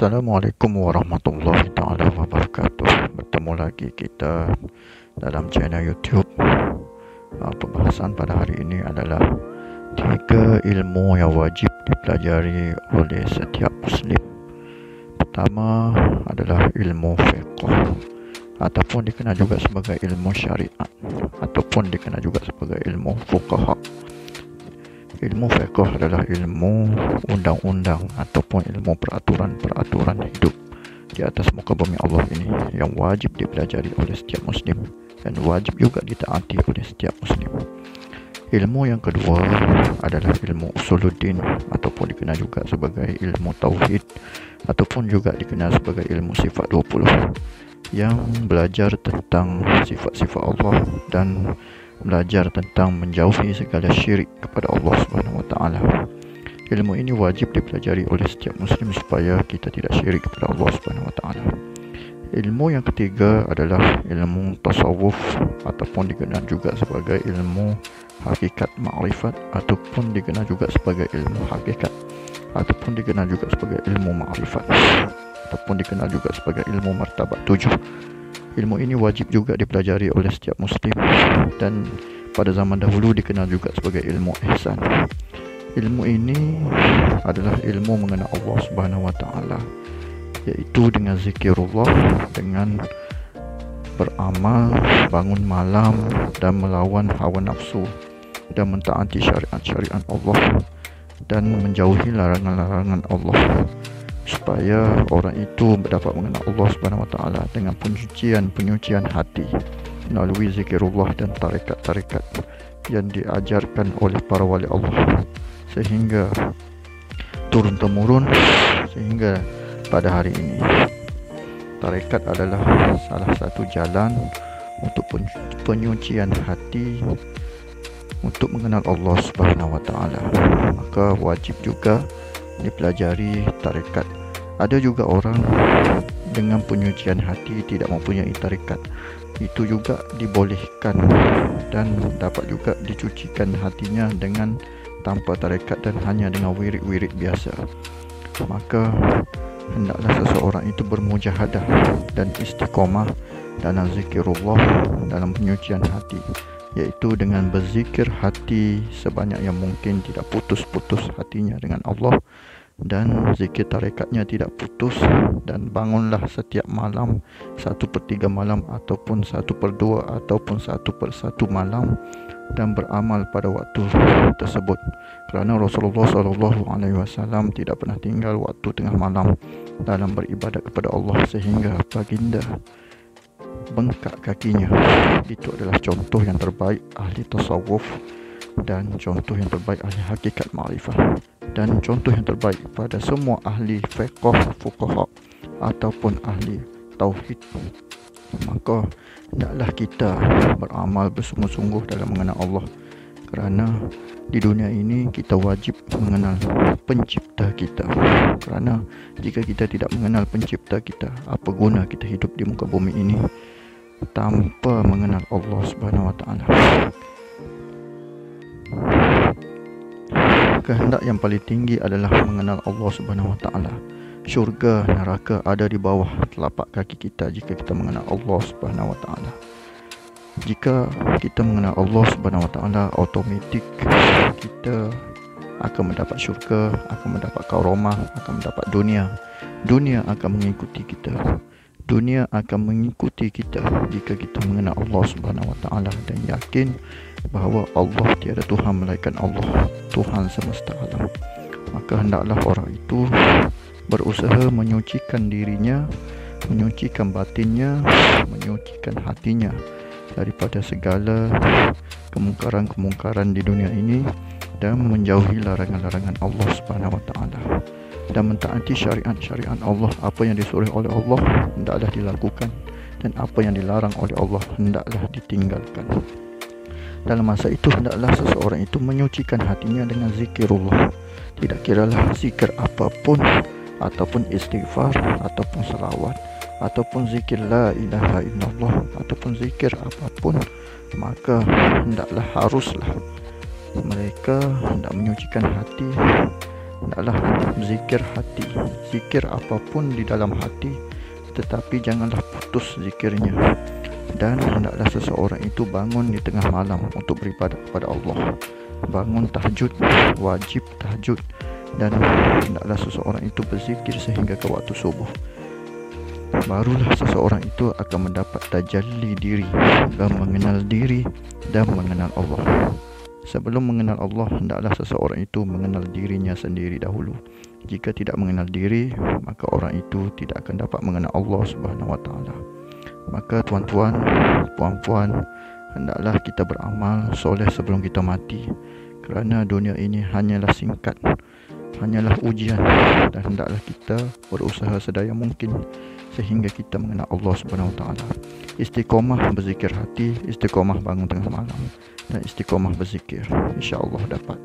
Assalamualaikum warahmatullahi taala wabarakatuh. Bertemu lagi kita dalam channel YouTube. Pembahasan pada hari ini adalah 3 ilmu yang wajib dipelajari oleh setiap Muslim. Pertama adalah ilmu fiqh, ataupun dikenal juga sebagai ilmu syariat, ataupun dikenal juga sebagai ilmu fuqaha. Ilmu fiqh adalah ilmu undang-undang ataupun ilmu peraturan-peraturan hidup di atas muka bumi Allah ini yang wajib dipelajari oleh setiap Muslim dan wajib juga ditaati oleh setiap Muslim. Ilmu yang kedua adalah ilmu usuluddin ataupun dikenal juga sebagai ilmu tauhid ataupun juga dikenal sebagai ilmu sifat 20 yang belajar tentang sifat-sifat Allah dan belajar tentang menjauhi segala syirik kepada Allah Subhanahu wa taala. Ilmu ini wajib dipelajari oleh setiap Muslim supaya kita tidak syirik kepada Allah Subhanahu wa taala. Ilmu yang ketiga adalah ilmu tasawuf ataupun dikenal juga sebagai ilmu hakikat ma'rifat ataupun dikenal juga sebagai ilmu hakikat ataupun dikenal juga sebagai ilmu ma'rifat ataupun dikenal juga sebagai ilmu martabat 7. Ilmu ini wajib juga dipelajari oleh setiap Muslim dan pada zaman dahulu dikenal juga sebagai ilmu ihsan. Ilmu ini adalah ilmu mengenal Allah Subhanahu wa taala, yaitu dengan zikirullah, dengan beramal, bangun malam dan melawan hawa nafsu dan mentaati syariat-syariat Allah dan menjauhi larangan-larangan Allah, supaya orang itu dapat mengenal Allah Subhanahu wa taala dengan penyucian hati melalui zikirullah dan tarekat-tarekat yang diajarkan oleh para wali Allah sehingga turun temurun sehingga pada hari ini. Tarekat adalah salah satu jalan untuk penyucian hati untuk mengenal Allah Subhanahu wa taala. Maka wajib juga dipelajari tarekat. Ada juga orang dengan penyucian hati tidak mempunyai tarekat, itu juga dibolehkan dan dapat juga dicucikan hatinya dengan tanpa tarekat dan hanya dengan wirid-wirid biasa. Maka hendaklah seseorang itu bermujahadah dan istiqamah dalam zikirullah, dalam penyucian hati, yaitu dengan berzikir hati sebanyak yang mungkin, tidak putus-putus hatinya dengan Allah, dan zikir tarekatnya tidak putus, dan bangunlah setiap malam 1/3 malam ataupun 1/2 ataupun 1/1 malam dan beramal pada waktu tersebut, kerana Rasulullah SAW tidak pernah tinggal waktu tengah malam dalam beribadat kepada Allah sehingga baginda bengkak kakinya. Itu adalah contoh yang terbaik ahli tasawuf dan contoh yang terbaik ahli hakikat ma'rifah dan contoh yang terbaik pada semua ahli fiqh, fuqaha ataupun ahli tauhid. Maka hendaklah kita beramal bersungguh-sungguh dalam mengenal Allah, kerana di dunia ini kita wajib mengenal pencipta kita. Kerana jika kita tidak mengenal pencipta kita, apa guna kita hidup di muka bumi ini tanpa mengenal Allah Subhanahu wa taala. Kehendak yang paling tinggi adalah mengenal Allah Subhanahu wa taala. Syurga, neraka ada di bawah telapak kaki kita jika kita mengenal Allah Subhanahu wa taala. Jika kita mengenal Allah Subhanahu wa taala, automatik kita akan mendapat syurga, akan mendapat karamah, akan mendapat dunia. Dunia akan mengikuti kita. Dunia akan mengikuti kita jika kita mengenal Allah Subhanahu wa taala dan yakin bahawa Allah tiada Tuhan melainkan Allah, Tuhan semesta alam. Maka hendaklah orang itu berusaha menyucikan dirinya, menyucikan batinnya, menyucikan hatinya daripada segala kemungkaran-kemungkaran di dunia ini dan menjauhi larangan-larangan Allah Subhanahu wa taala dan mentaati syariat-syariat Allah. Apa yang disuruh oleh Allah hendaklah dilakukan dan apa yang dilarang oleh Allah hendaklah ditinggalkan. Dalam masa itu hendaklah seseorang itu menyucikan hatinya dengan zikirullah. Tidak kiralah zikir apapun, ataupun istighfar, ataupun salawat, ataupun zikir la ilaha illallah, ataupun zikir apapun, maka haruslah mereka hendak menyucikan hati hendaklah zikir hati, zikir apapun di dalam hati, tetapi janganlah putus zikirnya. Dan hendaklah seseorang itu bangun di tengah malam untuk beribadah kepada Allah, bangun tahajud, wajib tahajud, dan hendaklah seseorang itu berzikir sehingga ke waktu subuh. Barulah seseorang itu akan mendapat tajalli diri dan mengenal diri dan mengenal Allah. Sebelum mengenal Allah, hendaklah seseorang itu mengenal dirinya sendiri dahulu. Jika tidak mengenal diri, maka orang itu tidak akan dapat mengenal Allah Subhanahu wa taala. Maka tuan-tuan, puan-puan, hendaklah kita beramal soleh sebelum kita mati, kerana dunia ini hanyalah singkat, hanyalah ujian, dan hendaklah kita berusaha sedaya mungkin sehingga kita mengenal Allah Subhanahu wa taala. Istiqomah berzikir hati, istiqomah bangun tengah malam, dan istiqomah berzikir, insya-Allah dapat.